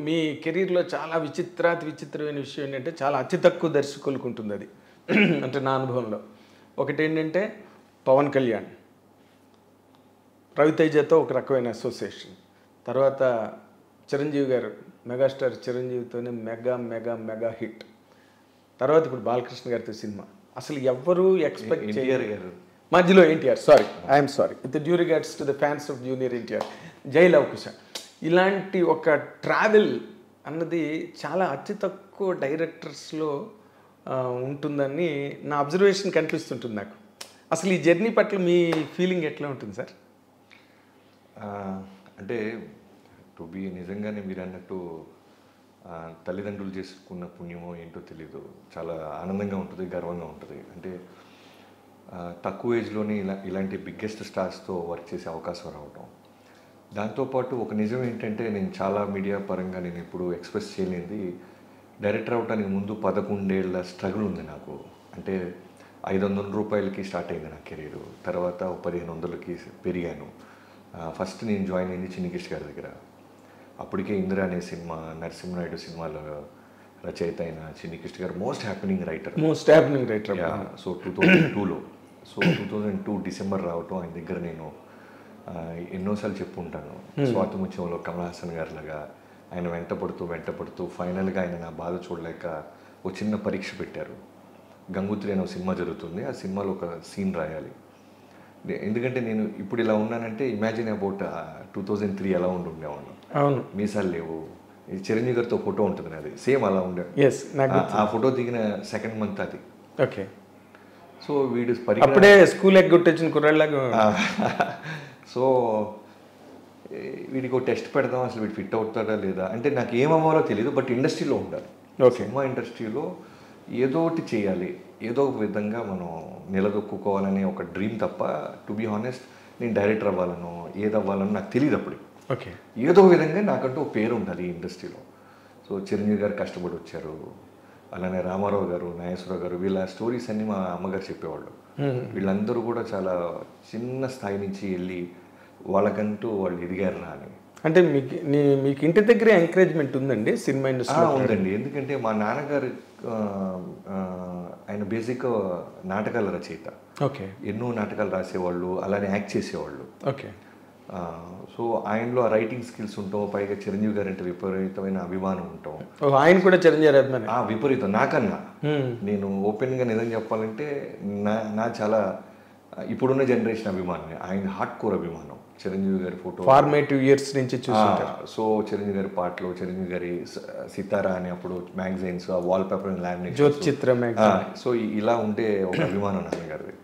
మీ కెరీర్లో చాలా విచిత్రమైన విషయం ఏంటంటే చాలా అతి తక్కువ దర్శకులకు ఉంటుంది అది. అంటే నా అనుభవంలో ఒకటి ఏంటంటే పవన్ కళ్యాణ్, రవితేజతో ఒక రకమైన అసోసియేషన్, తర్వాత చిరంజీవి గారు, మెగాస్టార్ చిరంజీవితోనే మెగా హిట్, తర్వాత ఇప్పుడు బాలకృష్ణ గారితో సినిమా. అసలు ఎవ్వరూ ఎక్స్పెక్ట్ చేయరు. మధ్యలో NTR, I'm sorry with due regards to the fans of junior NTR, జై లవకుశ. ఇలాంటి ఒక ట్రావెల్ అన్నది చాలా అతి తక్కువ డైరెక్టర్స్లో ఉంటుందని నా అబ్జర్వేషన్ కనిపిస్తుంటుంది నాకు. అసలు ఈ జర్నీ పట్ల మీ ఫీలింగ్ ఎట్లా ఉంటుంది సార్? అంటే టు బి నిజంగానే మీరు అన్నట్టు తల్లిదండ్రులు చేసుకున్న పుణ్యమో ఏంటో తెలీదు, చాలా ఆనందంగా ఉంటుంది, గర్వంగా ఉంటుంది. అంటే తక్కువ ఏజ్లోనే ఇలాంటి బిగ్గెస్ట్ స్టార్స్తో వర్క్ చేసే అవకాశం రావటం. దాంతోపాటు ఒక నిజం ఏంటంటే, నేను చాలా మీడియా పరంగా నేను ఇప్పుడు ఎక్స్ప్రెస్ చేయలేనిది, డైరెక్టర్ అవడానికి ముందు 11 ఏళ్ల స్ట్రగుల్ ఉంది నాకు. అంటే 500 రూపాయలకి స్టార్ట్ అయింది నా కెరీరు, తర్వాత 1500కి పెరిగాను. ఫస్ట్ నేను జాయిన్ అయింది చిన్నికిష్ గారి దగ్గర. అప్పటికే ఇందిరా అనే సినిమా, నరసింహనాయుడు సినిమాలో రచయిత అయిన చిన్నికిష్ గారు మోస్ట్ హ్యాపెనింగ్ రైటర్. సో 2002లో, సో 2002 డిసెంబర్ రావటం, ఆయన దగ్గర నేను ఎన్నోసార్లు చెప్పుంటాను. స్వాతిముత్యంలో కమల్ హాసన్ గారిలాగా ఆయన వెంటపడుతూ ఫైనల్గా ఆయన నా బాధ చూడలేక ఒక చిన్న పరీక్ష పెట్టారు. గంగోత్రి అనే సినిమా జరుగుతుంది, ఆ సినిమాలో ఒక సీన్ రాయాలి. ఎందుకంటే నేను ఇప్పుడు ఇలా ఉన్నానంటే ఇమాజిన్ అబౌట్ 2003 ఎలా ఉండేవాడిని. అవును, మీసాలు లేవు, చిరంజీవి గారితో ఫోటో ఉంటుంది, అది సేమ్ అలా ఉండే. ఆ ఫోటో దిగిన సెకండ్ మంత్ అది. ఓకే. సో వీడు అప్పుడే స్కూల్ ఎగ్గొట్టొచ్చిన కుర్రాళ్ళగా. సో వీడికి ఒక టెస్ట్ పెడదాం, అసలు వీడు ఫిట్ అవుతాడా లేదా అంటే నాకు ఏమవ్వాలో తెలియదు, బట్ ఇండస్ట్రీలో ఉండాలి. సినిమా ఇండస్ట్రీలో ఏదో ఒకటి చేయాలి, ఏదో ఒక విధంగా మనం నిలదొక్కుకోవాలనే ఒక డ్రీమ్ తప్ప, టు బీ హానెస్ట్ నేను డైరెక్టర్ అవ్వాలనో ఏదవ్వాలనో నాకు తెలియదు అప్పుడు. ఓకే, ఏదో ఒక విధంగా నాకంటూ ఒక పేరు ఉండాలి ఈ ఇండస్ట్రీలో. సో చిరంజీవి గారు కష్టపడి వచ్చారు, అలానే రామారావు గారు, నాగేశ్వరరావు గారు, వీళ్ళ స్టోరీస్ అన్నీ మా అమ్మగారు చెప్పేవాళ్ళు. వీళ్ళందరూ కూడా చాలా చిన్న స్థాయి నుంచి వెళ్ళి వాళ్ళకంటూ వాళ్ళు ఎదిగారు అని. అంటే మీకు ఇంటి దగ్గరే ఎంకరేజ్మెంట్ ఉందండి సినిమా ఇండస్ట్రీ? ఉందండి, ఎందుకంటే మా నాన్నగారు ఆయన బేసిక్ నాటకాల రచయిత. ఓకే. ఎన్నో నాటకాలు రాసేవాళ్ళు, అలానే యాక్ట్ చేసేవాళ్ళు. ఓకే. సో ఆయనలో ఆ రైటింగ్ స్కిల్స్ ఉంటాం, పైగా చిరంజీవి గారు అంటే విపరీతమైన అభిమానం ఉంటాం. ఆయన కూడా చిరంజీవి అభిమానం? విపరీతం, నాకన్నా. నేను ఓపెన్గా నిజం చెప్పాలంటే నా చాలా ఇప్పుడున్న జనరేషన్ అభిమానం, ఆయన హార్డ్ కోర్ అభిమానం. చిరంజీవి గారి ఫోటో ఫార్మేటివ్ ఇయర్స్ నుంచి చూస్తుంటారు. సో చిరంజీవి గారి పాటలు, చిరంజీవి గారి సితారా అని అప్పుడు magazines, wallpaper lamination, Jyothichitra magazine. So ఇలా ఉండే ఒక అభిమానం నాన్నగారిది.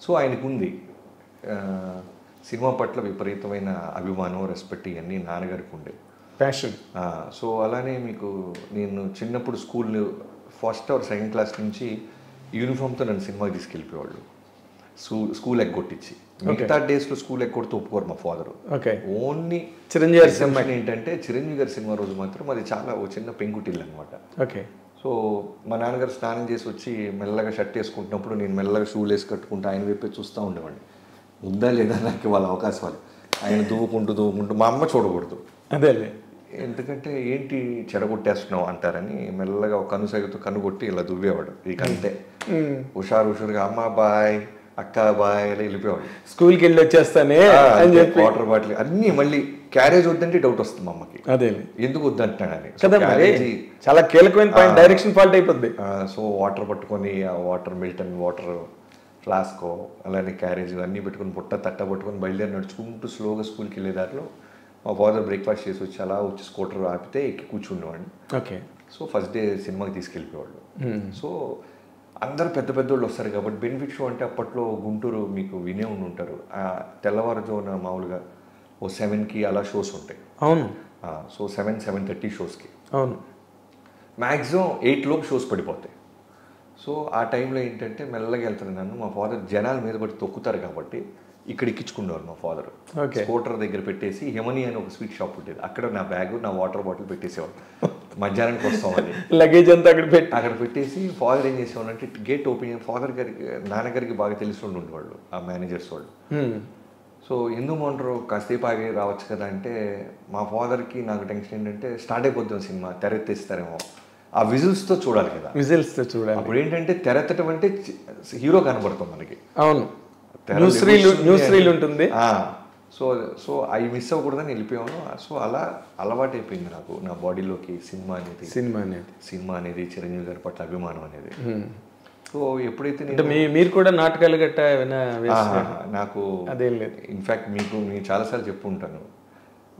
సో ఆయనకు ఉంది సినిమా పట్ల విపరీతమైన అభిమానం, రెస్పెక్ట్, ఇవన్నీ నాన్నగారికి ఉండే ప్యాషన్. సో అలానే మీకు నేను చిన్నప్పుడు school first or second class నుంచి యూనిఫామ్తో నన్ను సినిమాకి తీసుకెళ్ళిపోయేవాళ్ళు, స్కూల్ ఎగ్గొట్టించి. మిగతా డేస్లో స్కూల్ ఎగ్గొడితే ఒప్పుకోరు మా ఫాదర్. ఓన్లీ చిరంజీవి గారి సినిమా ఏంటంటే, చిరంజీవి గారి సినిమా రోజు మాత్రం అది చాలా ఓ చిన్న పెంకుటిల్లు అనమాట. ఓకే. సో మా నాన్నగారు స్నానం చేసి వచ్చి మెల్లగా షర్ట్ వేసుకుంటున్నప్పుడు నేను మెల్లగా షూలు వేసి కట్టుకుంటూ ఆయన వైపే చూస్తూ ఉండేవాడిని, ఉందా లేదా నాకు వాళ్ళ అవకాశాలు. ఆయన దువ్వుకుంటూ మా అమ్మ చూడకూడదు, అదేలే, ఎందుకంటే ఏంటి చెడగొట్టేస్తున్నావు అంటారని మెల్లగా ఒక కనుసైగతో కనుగొట్టి ఇలా దువ్వేవాడు. ఇక అంతే హుషారుగా అమ్మ బాయ్, అక్క బాయ్ ఇలా వెళ్ళిపోయేవాడు. స్కూల్కి వెళ్ళి వచ్చేస్తానే అని చెప్పి వాటర్ బాటిల్ అన్నీ, మళ్ళీ క్యారేజ్ వద్దంటే డౌట్ వస్తుంది మా అమ్మకి, అదే ఎందుకు వద్దంటున్నాడని. చాలా కీలకమైన పాయింట్, డైరెక్షన్ ఫాల్ట్ అయిపోద్ది. సో వాటర్ పట్టుకొని, ఆ వాటర్ మిల్టన్ వాటర్ ఫ్లాస్కో, అలానే క్యారేజ్ అన్నీ పెట్టుకుని బుట్ట తట్ట పట్టుకొని బయలుదేరి నడుచుకుంటూ స్లోగా స్కూల్కి వెళ్ళే దారిలో మా ఫాదర్ బ్రేక్ఫాస్ట్ చేసి వచ్చి అలా వచ్చి స్కూటర్ ఆపితే ఎక్కి కూర్చుండేవాడిని. ఓకే. సో ఫస్ట్ డే సినిమాకి తీసుకెళ్ళిపోయేవాళ్ళు. సో అందరూ పెద్దోళ్ళు వస్తారు కాబట్టి బెనిఫిట్ షో అంటే అప్పట్లో గుంటూరు మీకు వినే ఉంటారు, తెల్లవారుజామున మామూలుగా ఓ 7కి అలా షోస్ ఉంటాయి. అవును. సో 7:30 షోస్కి. అవును. మ్యాక్సిమం 8 లోపు షోస్ పడిపోతాయి. సో ఆ టైంలో ఏంటంటే మెల్లగా వెళ్తాను నన్ను, మా ఫాదర్ జనాల మీద పడి తొక్కుతారు కాబట్టి ఇక్కడ ఎక్కించుకునేవారు మా ఫాదర్. స్కూటర్ దగ్గర పెట్టేసి హిమని అని ఒక స్వీట్ షాప్ ఉండేది, అక్కడ నా బ్యాగ్, నా వాటర్ బాటిల్ పెట్టేసేవాడు. మధ్యాహ్నానికి వస్తామని లగేజ్ అంతా అక్కడ పెట్టేసి ఫాదర్ ఏం చేసేవాడు అంటే గేట్ ఓపెన్, ఫాదర్ గారికి నాన్నగారికి బాగా తెలిసి ఉండేవాళ్ళు ఆ మేనేజర్స్ వాళ్ళు. సో ఎందుకు మోంటారు కాసేపు ఆగి రావచ్చు కదా అంటే మా ఫాదర్కి నాకు టెన్షన్ ఏంటంటే స్టార్ట్ అయిపోతుంది సినిమా తెరెత్తేస్తారేమో ఆ విజిల్స్తో చూడాలి కదా, విజిల్స్తో చూడాలి. అప్పుడు ఏంటంటే తెరెత్తటం అంటే హీరో కనబడుతుంది మనకి. అవును, న్యూస్ రీల్ ఉంటుంది. సో సో అవి మిస్ అవ్వకూడదని వెళ్ళిపోయాను. సో అలా అలవాటు అయిపోయింది నాకు నా బాడీలోకి సినిమా అనేది చిరంజీవి గారి పట్ల అభిమానం అనేది. సో ఎప్పుడైతే మీరు కూడా నాటకాలు గట్టా నాకు అదేం లేదు. ఇన్ఫ్యాక్ట్ నేను చాలాసార్లు చెప్పు ఉంటాను,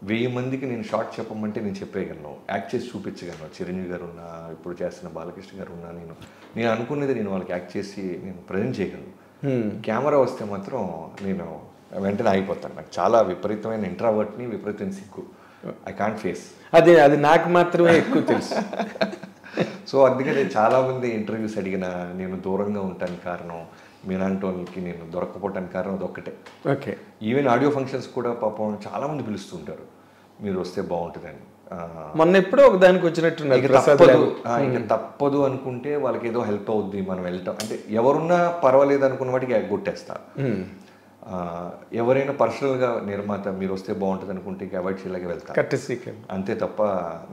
1000 మందికి నేను షార్ట్ చెప్పమంటే నేను చెప్పేయగలను, యాక్ట్ చేసి చూపించగలను. చిరంజీవి గారు ఉన్నా, ఇప్పుడు చేస్తున్న బాలకృష్ణ గారు ఉన్నా, నేను అనుకునేది నేను వాళ్ళకి యాక్ట్ చేసి నేను ప్రజెంట్ చేయగలను. కెమెరా వస్తే మాత్రం నేను వెంటనే ఆగిపోతాను. నాకు చాలా విపరీతమైన ఇంట్రావర్ట్ని, విపరీతమైన సిగ్గు. I can't face. అది నాకు మాత్రమే ఎక్కువ తెలుసు. సో అందుకని చాలామంది ఇంటర్వ్యూస్ అడిగిన నేను దూరంగా ఉంటానికి కారణం, మీలాంటి వాళ్ళకి నేను దొరకపోవటానికి కారణం అదొక్కటే. ఓకే. ఈవెన్ ఆడియో ఫంక్షన్స్ కూడా పాపం చాలామంది పిలుస్తుంటారు, మీరు వస్తే బాగుంటుందని. మొన్న ఎప్పుడో ఒక దానికి వచ్చినట్టున్నారు. ఇక తప్పదు అనుకుంటే వాళ్ళకి ఏదో హెల్ప్ అవుద్ది, మనం వెళ్తాం అంటే ఎవరున్నా పర్వాలేదు అనుకున్న వాటికి ఎగ్గొట్టేస్తా. ఎవరైనా పర్సనల్గా నిర్మాత మీరు వస్తే బాగుంటుంది అనుకుంటే అవాయిడ్ చేయలేక వెళ్తాను అంతే తప్ప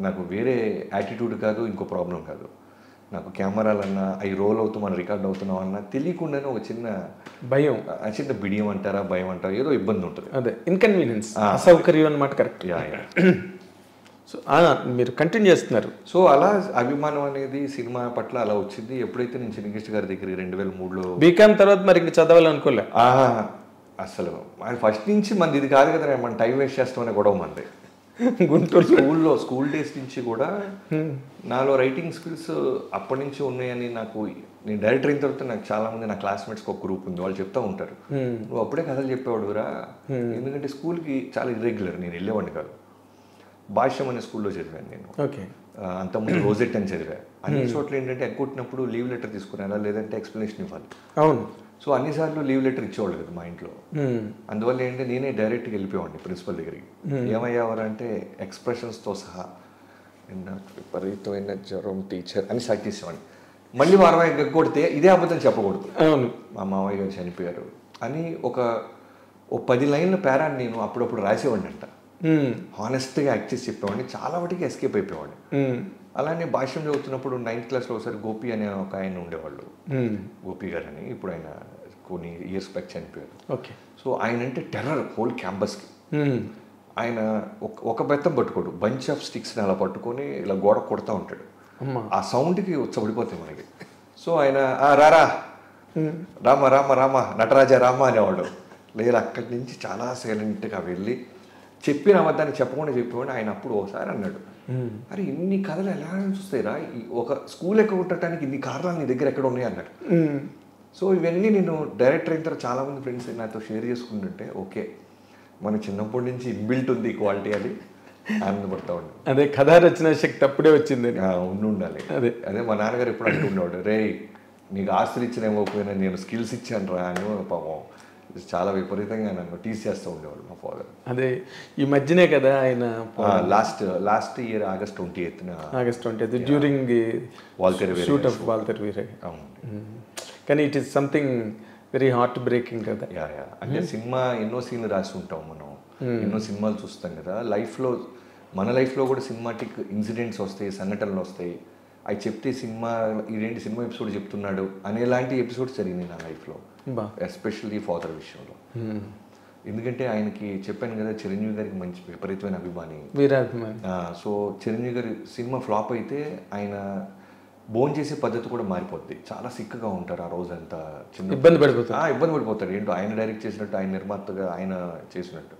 నాకు వేరే యాటిట్యూడ్ కాదు, ఇంకో ప్రాబ్లం కాదు. నాకు కెమెరాలన్నా అవి రోల్ అవుతూ మనం రికార్డ్ అవుతున్నాం అన్నా తెలియకుండానే ఒక చిన్న భయం, చిన్న బిడియం అంటారా, భయం అంటారా, ఏదో ఇబ్బంది ఉంటుంది. అదే ఇన్కన్వీనియన్స్, అసౌకర్యం అన్నమాట. కరెక్ట్. సో మీరు కంటిన్యూ చేస్తున్నారు. సో అలా అభిమానం అనేది సినిమా పట్ల అలా వచ్చింది. ఎప్పుడైతే నేను చిన్నకృష్ణ గారి దగ్గర 2003లో బీకామ్ తర్వాత మరి ఇంక చదవాలనుకోలే అసలు. ఫస్ట్ నుంచి మనది ఇది కాదు కదా, మనం టైం వేస్ట్ చేస్తామనే గొడవ మనది. గుంటూరు స్కూల్ డేస్ నుంచి కూడా నాలో రైటింగ్ స్కిల్స్ అప్పటి నుంచి ఉన్నాయని నేను డైరెక్టర్ అయిన తర్వాత నాకు చాలామంది నా క్లాస్మేట్స్కి ఒక గ్రూప్ ఉంది, వాళ్ళు చెప్తా ఉంటారు, నువ్వు అప్పుడే కథలు చెప్పేవాడురా. ఎందుకంటే స్కూల్కి చాలా ఇర్రెగ్యులర్, నేను వెళ్ళేవాడిని కాదు. భాష్యం అనే స్కూల్లో చదివాను నేను. అంతకుముందు రోజెట్ అని చదివా. అన్ని చోట్ల ఏంటంటే ఎగ్గొట్టినప్పుడు లీవ్ లెటర్ తీసుకునేలా, లేదంటే ఎక్స్ప్లెనేషన్ ఇవ్వాలి. అవును. సో అన్నిసార్లు లీవ్ లెటర్ ఇచ్చేవాళ్ళు కదా మా ఇంట్లో. అందువల్ల ఏంటంటే నేనే డైరెక్ట్గా వెళ్ళిపోయాడిని ప్రిన్సిపల్ దగ్గరికి. ఏమయ్యేవారంటే ఎక్స్ప్రెషన్స్తో సహా నాకు విపరీతమైన జ్వరం టీచర్ అని స్టార్ట్ చేసేవాడిని. మళ్ళీ వారం ఎగ్గొడితే ఇదే అబద్ధం చెప్పకూడదు, మా మామయ్య గారు చనిపోయారు అని ఒక 10 లైన్ల పేరాన్ని నేను అప్పుడప్పుడు రాసేవాడిని అంట. హానెస్ట్గా యాక్ట్ చేసి చెప్పేవాడిని, చాలా వాటికి ఎస్కేప్ అయిపోయేవాడిని. అలానే భాష్యం చదువుతున్నప్పుడు 9th క్లాస్లో ఒకసారి గోపి అనే ఒక ఆయన ఉండేవాళ్ళు, గోపి గారు అని. ఇప్పుడు ఆయన కొన్ని ఇయర్స్ బ్యాక్ చనిపోయారు. ఓకే. సో ఆయన అంటే టెర్రర్ హోల్ క్యాంపస్కి. ఆయన ఒక బెత్తం పట్టుకోడు, బంచ్ ఆఫ్ స్టిక్స్ని అలా పట్టుకొని ఇలా గోడ కొడతా ఉంటాడు. ఆ సౌండ్కి ఉచ్చబడిపోతాయి మనకి. సో ఆయన రారా రామ రామ రామ నటరాజా రామ అనేవాడు. లేదు అక్కడి నుంచి చాలా సైలెంట్గా వెళ్ళి చెప్పిన అబద్ధాన్ని చెప్పకుండా చెప్పేవాడు. ఆయన అప్పుడు ఒకసారి అన్నాడు, అరే ఇన్ని కథలు ఎలా చూస్తాయిరా, ఒక స్కూల్ ఎక్క ఉండటానికి ఇన్ని కారణాలు నీ దగ్గర ఎక్కడ ఉన్నాయి అన్నాడు. సో ఇవన్నీ నేను డైరెక్టర్ అయిన తర్వాత చాలామంది ఫ్రెండ్స్ నాతో షేర్ చేసుకుంటుంటే ఓకే మన చిన్నప్పటి నుంచి ఇన్బిల్ట్ ఉంది క్వాలిటీ అని ఆనందపడతా ఉండే. అదే కథా రచన శక్తి అప్పుడే వచ్చింది ఉండాలి. అదే మా నాన్నగారు ఎప్పుడు అంటుండేవాడు, రే నీకు ఆస్తులు ఇచ్చిన ఇవ్వకపోయినా నేను స్కిల్స్ ఇచ్చాను రా అని. పాపం చాలా విపరీతంగా నన్ను టీస్ చేస్తూ ఉండేవాడు మా ఫాదర్. అదే ఈ మధ్యనే కదా ఆయన last year August 20th during shoot of Waltair Veerayya. కానీ it is something very heartbreaking కదా. అంటే సినిమా ఎన్నో సీన్లు రాసి ఉంటాం మనం, ఎన్నో సినిమాలు చూస్తాం కదా. మన లైఫ్లో కూడా సినిమాటిక్ ఇన్సిడెంట్స్ వస్తాయి, సంఘటనలు వస్తాయి. అవి చెప్తే సినిమా ఇదేంటి సినిమా ఎపిసోడ్ చెప్తున్నాడు అనేలాంటి ఎపిసోడ్స్ జరిగినాయి నా లైఫ్లో, ఎస్పెషల్లీ ఫాదర్ విషయంలో. ఎందుకంటే ఆయనకి చెప్పాను కదా, చిరంజీవి గారికి మంచి విపరీతమైన అభిమాని. సో చిరంజీవి గారి సినిమా ఫ్లాప్ అయితే ఆయన భోంచేసే పద్ధతి కూడా మారిపోద్ది. చాలా సిక్గా ఉంటారు ఆ రోజంతా, చిన్న ఇబ్బంది పడిపోతాడు. ఏంటో ఆయన డైరెక్ట్ చేసినట్టు, ఆయన నిర్మాతగా ఆయన చేసినట్టు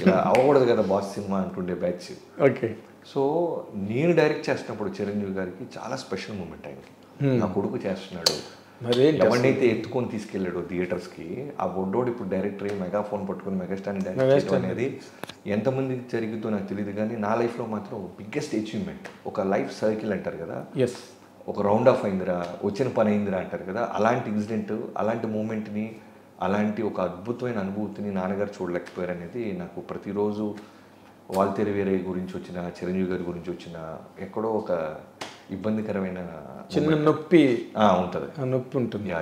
ఇలా అవ్వకూడదు కదా బాస్ సినిమా అంటుండే బ్యాచ్. ఓకే. సో నేను డైరెక్ట్ చేసినప్పుడు చిరంజీవి గారికి చాలా స్పెషల్ మూమెంట్. ఆయనకి నా కొడుకు చేస్తున్నాడు, ఎవరినైతే ఎత్తుకొని తీసుకెళ్ళాడు థియేటర్స్కి, ఆ బొడ్డోడు ఇప్పుడు డైరెక్టర్ అయ్యి మెగాఫోన్ పట్టుకుని మెగాస్టార్ని డైరెక్ట్ చేయడం అనేది ఎంతమందికి జరిగిందో నాకు తెలియదు. కానీ నా లైఫ్లో మాత్రం బిగ్గెస్ట్ అచీవ్మెంట్. ఒక లైఫ్ సర్కిల్ అంటారు కదా, ఒక రౌండ్ ఆఫ్ అయిందిరా, వచ్చిన పని అయిందిరా అంటారు కదా, అలాంటి ఇన్సిడెంట్, అలాంటి మూమెంట్ని, అలాంటి ఒక అద్భుతమైన అనుభూతిని నాన్నగారు చూడలేకపోయారు అనేది నాకు ప్రతిరోజు వాల్తేరు వీరయ్య గురించి వచ్చిన, చిరంజీవి గారి గురించి వచ్చిన ఎక్కడో ఒక ఇబ్బందికరమైన చిన్న నొప్పి ఉంటుంది. నొప్పి ఉంటుంది. యా